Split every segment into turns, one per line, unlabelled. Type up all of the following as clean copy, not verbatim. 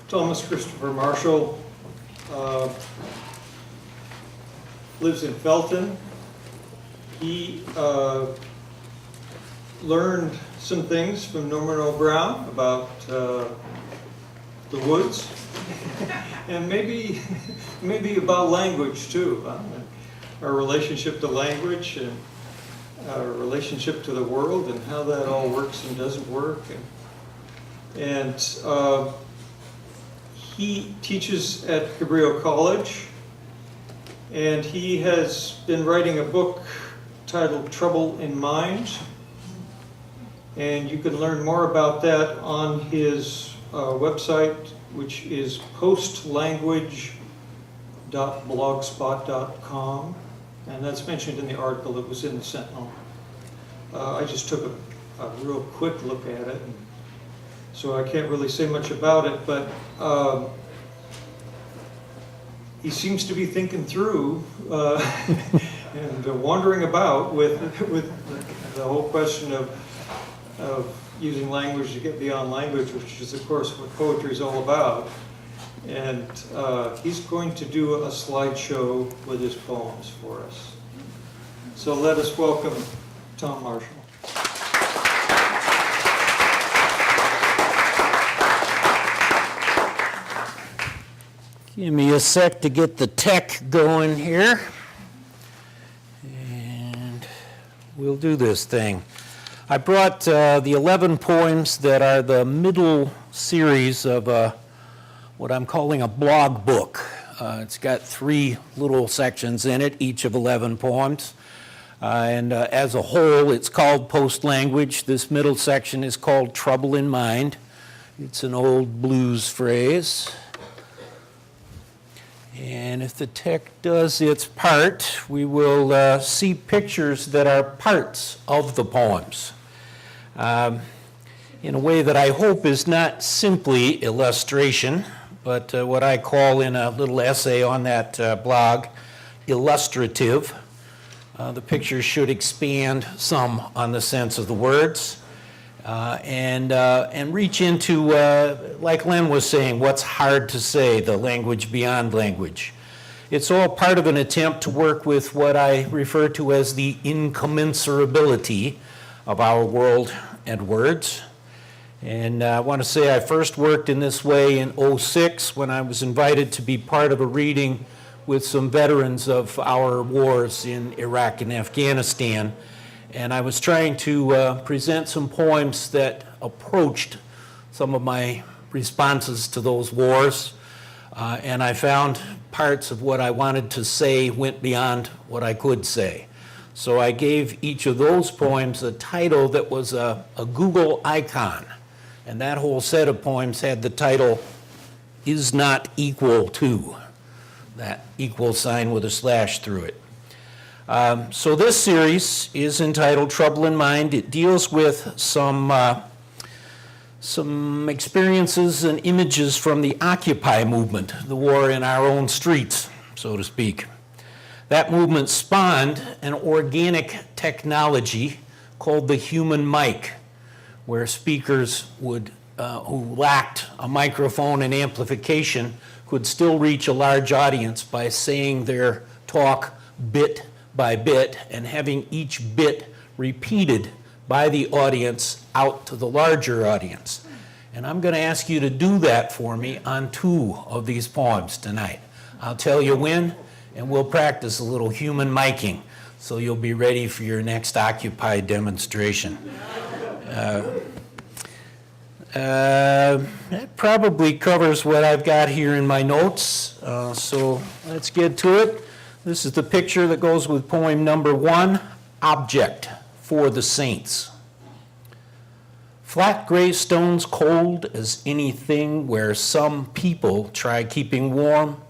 Thomas Christopher Marshall lives in Felton. He learned some things from Norman O'Brown about the woods, and maybe about language too. Our relationship to language and our relationship to the world and how that all works and doesn't work. And he teaches at Cabrillo College, and he has been writing a book titled Trouble in Mind, and you can learn more about that on his website, which is postlanguage.blogspot.com, and that's mentioned in the article that was in the Sentinel. I just took a real quick look at it, and so I can't really say much about it, but he seems to be thinking through and wandering about with the whole question of using language to get beyond language, which is, of course, what poetry is all about. And he's going to do a slideshow with his poems for us. So let us welcome Tom Marshall.
Give me a sec to get the tech going here, and we'll do this thing. I brought the 11 poems that are the middle series of what I'm calling a blog book. It's got 3 little sections in it, each of 11 poems. And as a whole, it's called Postlanguage. This middle section is called Trouble in Mind. It's an old blues phrase. And if the tech does its part, we will see pictures that are parts of the poems in a way that I hope is not simply illustration, but what I call in a little essay on that blog, illustrative. The pictures should expand some on the sense of the words and reach into, like Len was saying, what's hard to say, the language beyond language. It's all part of an attempt to work with what I refer to as the incommensurability of our world and words. And I want to say I first worked in this way in '06 when I was invited to be part of a reading with some veterans of our wars in Iraq and Afghanistan. And I was trying to present some poems that approached some of my responses to those wars. And I found parts of what I wanted to say went beyond what I could say. So I gave each of those poems a title that was a Google icon. And that whole set of poems had the title, "Is Not Equal To," that equal sign with a slash through it. So this series is entitled Trouble in Mind. It deals with some experiences and images from the Occupy movement, the war in our own streets, so to speak. That movement spawned an organic technology called the human mic, where speakers would, who lacked a microphone and amplification could still reach a large audience by saying their talk bit by bit and having each bit repeated by the audience out to the larger audience. And I'm going to ask you to do that for me on 2 of these poems tonight. I'll tell you when, and we'll practice a little human miking so you'll be ready for your next Occupy demonstration. That probably covers what I've got here in my notes, so let's get to it. This is the picture that goes with poem number 1, Object for the Saints. Flat gray stones cold as anything where some people try keeping warm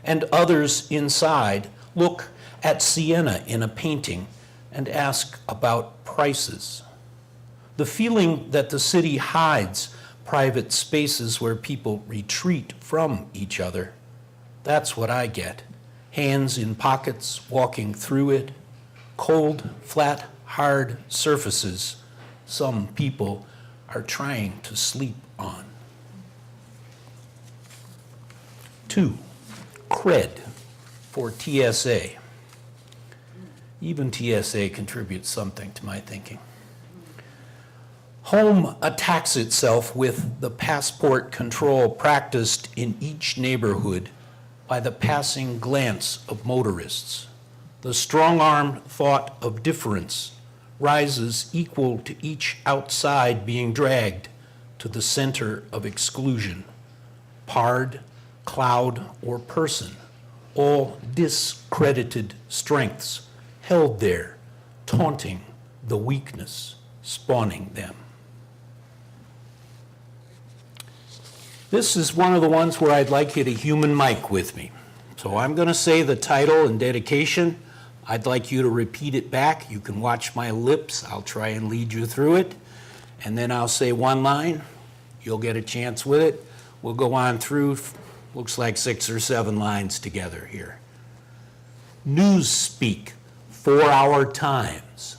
and others inside look at sienna in a painting and ask about prices. The feeling that the city hides private spaces where people retreat from each other, that's what I get. Hands in pockets, walking through it, cold, flat, hard surfaces some people are trying to sleep on. 2, cred for TSA. Even TSA contributes something to my thinking. Home attacks itself with the passport control practiced in each neighborhood by the passing glance of motorists. The strong-arm thought of difference rises equal to each outside being dragged to the center of exclusion. Pard, cloud, or person, all discredited strengths held there, taunting the weakness, spawning them. This is one of the ones where I'd like you to human mic with me. So I'm going to say the title and dedication. I'd like you to repeat it back. You can watch my lips. I'll try and lead you through it. And then I'll say one line. You'll get a chance with it. We'll go on through, looks like 6 or 7 lines together here. Newspeak, 4-hour times.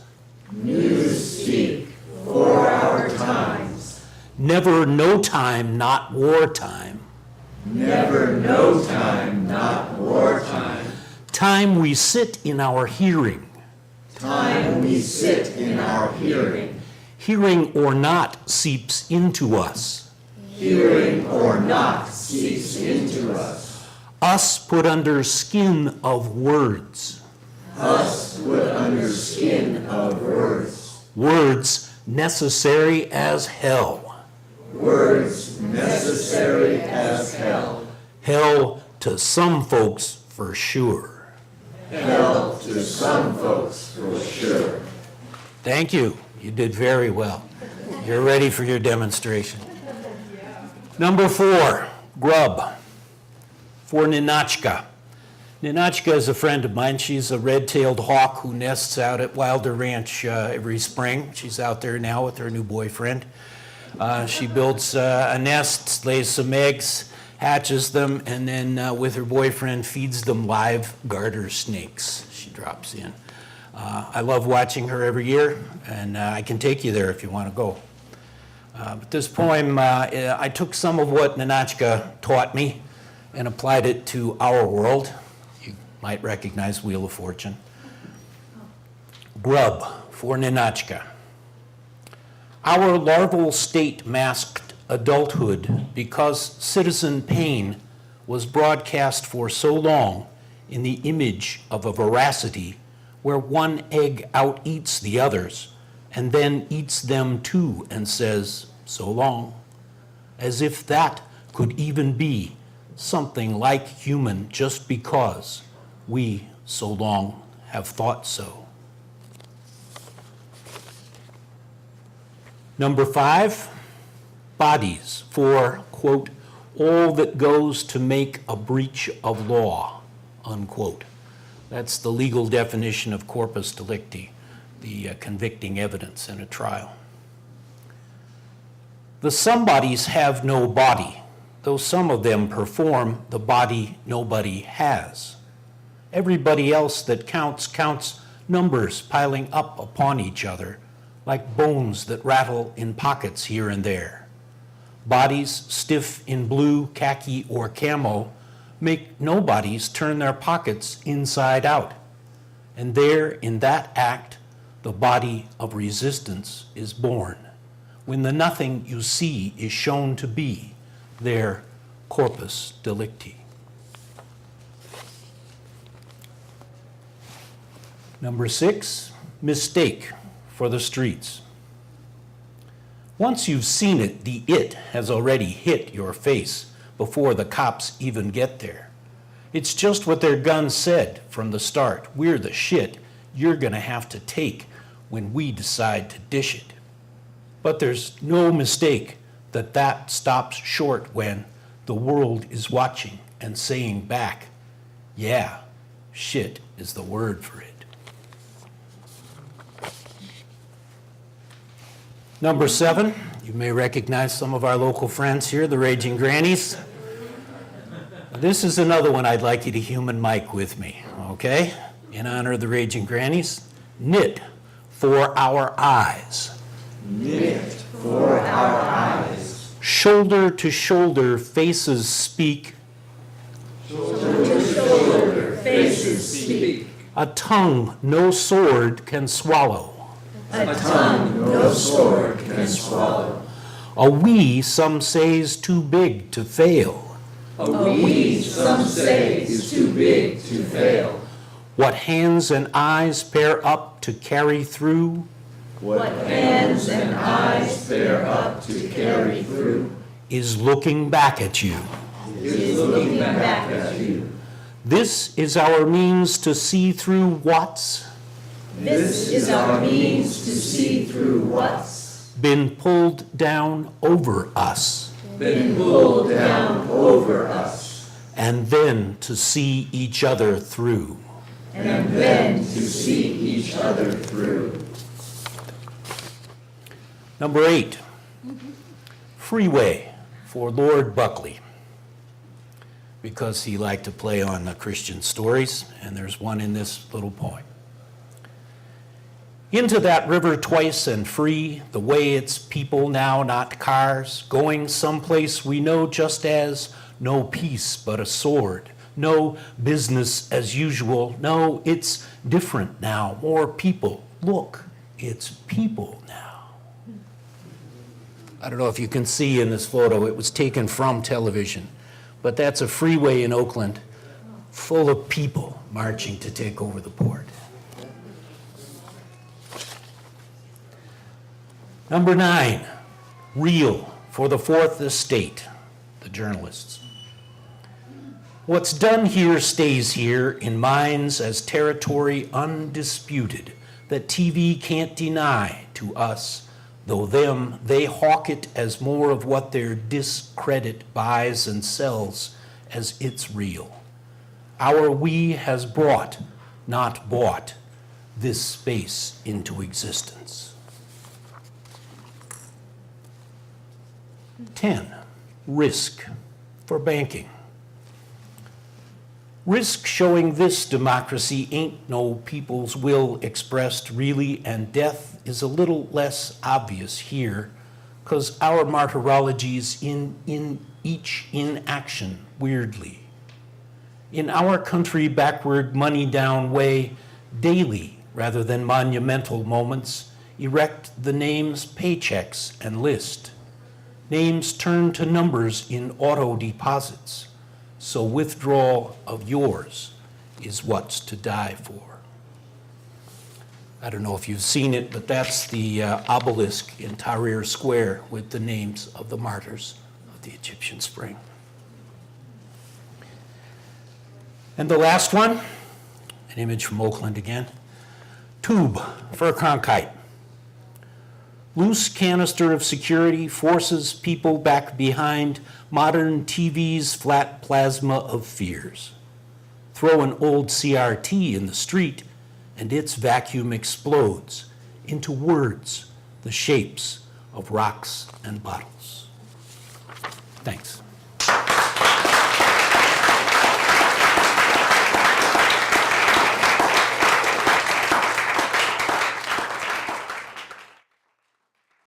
Newspeak, 4-hour times.
Never no time, not wartime.
Never no time, not wartime.
Time we sit in our hearing.
Time we sit in our hearing.
Hearing or not seeps into us.
Hearing or not seeps into us.
Us put under skin of words.
Us put under skin of words.
Words necessary as hell.
Words necessary as hell.
Hell to some folks for sure.
Hell to some folks for sure.
Thank you. You did very well. You're ready for your demonstration. Number 4, grub, for Ninotchka. Ninotchka is a friend of mine. She's a red-tailed hawk who nests out at Wilder Ranch every spring. She's out there now with her new boyfriend. She builds a nest, lays some eggs, hatches them, and then with her boyfriend feeds them live garter snakes. She drops in. I love watching her every year, and I can take you there if you want to go. But this poem, I took some of what Ninotchka taught me and applied it to our world. You might recognize Wheel of Fortune. Grub, for Ninotchka. Our larval state masked adulthood because citizen pain was broadcast for so long in the image of a veracity where one egg out-eats the others and then eats them too and says, so long, as if that could even be something like human just because we so long have thought so. Number 5, bodies, for, quote, all that goes to make a breach of law, unquote. That's the legal definition of corpus delicti, the convicting evidence in a trial. The somebodies have no body, though some of them perform the body nobody has. Everybody else that counts numbers piling up upon each other, like bones that rattle in pockets here and there. Bodies stiff in blue, khaki, or camo make nobodies turn their pockets inside out. And there, in that act, the body of resistance is born, when the nothing you see is shown to be their corpus delicti. Number 6, mistake for the streets. Once you've seen it, the it has already hit your face before the cops even get there. It's just what their gun said from the start. We're the shit you're gonna have to take when we decide to dish it. But there's no mistake that that stops short when the world is watching and saying back, yeah, shit is the word for it. Number 7, you may recognize some of our local friends here, the Raging Grannies. This is another one I'd like you to human mic with me, okay? In honor of the Raging Grannies. Knit for our eyes.
Knit for our eyes.
Shoulder to shoulder faces speak.
Faces speak.
A tongue no sword can swallow.
A tongue no sword can swallow.
A we, some say, is too big to fail.
A we, some say, is too big to fail.
What hands and eyes pair up to carry through,
What hands and eyes pair up to carry through
is looking back at you.
is looking back at you.
This is our means to see through what's
This is our means to see through what's
been pulled down over us,
been pulled down over us,
and then to see each other through.
and then to see each other through.
Number 8, Freeway for Lord Buckley, because he liked to play on the Christian stories, and there's one in this little poem. Into that river twice and free, the way it's people now, not cars, going someplace we know just as no peace but a sword, no business as usual, no, it's different now, more people. Look, it's people now. I don't know if you can see in this photo, it was taken from television, but that's a freeway in Oakland full of people marching to take over the port. Number 9, Real for the Fourth Estate, the journalists. What's done here stays here in minds as territory undisputed that TV can't deny to us, though them, they hawk it as more of what their discredit buys and sells as it's real. Our we has brought, not bought, this space into existence. 10, Risk for banking. Risk showing this democracy ain't no people's will expressed really, and death is a little less obvious here, 'cause our martyrology's in each inaction weirdly. In our country backward money down way, daily rather than monumental moments, erect the names paychecks and list. Names turn to numbers in auto deposits, so withdrawal of yours is what's to die for. I don't know if you've seen it, but that's the obelisk in Tahrir Square with the names of the martyrs of the Egyptian Spring. And the last one, an image from Oakland again, Tube for Cronkite. Loose canister of security forces people back behind modern TV's flat plasma of fears. Throw an old CRT in the street and its vacuum explodes into words, the shapes of rocks and bottles. Thanks.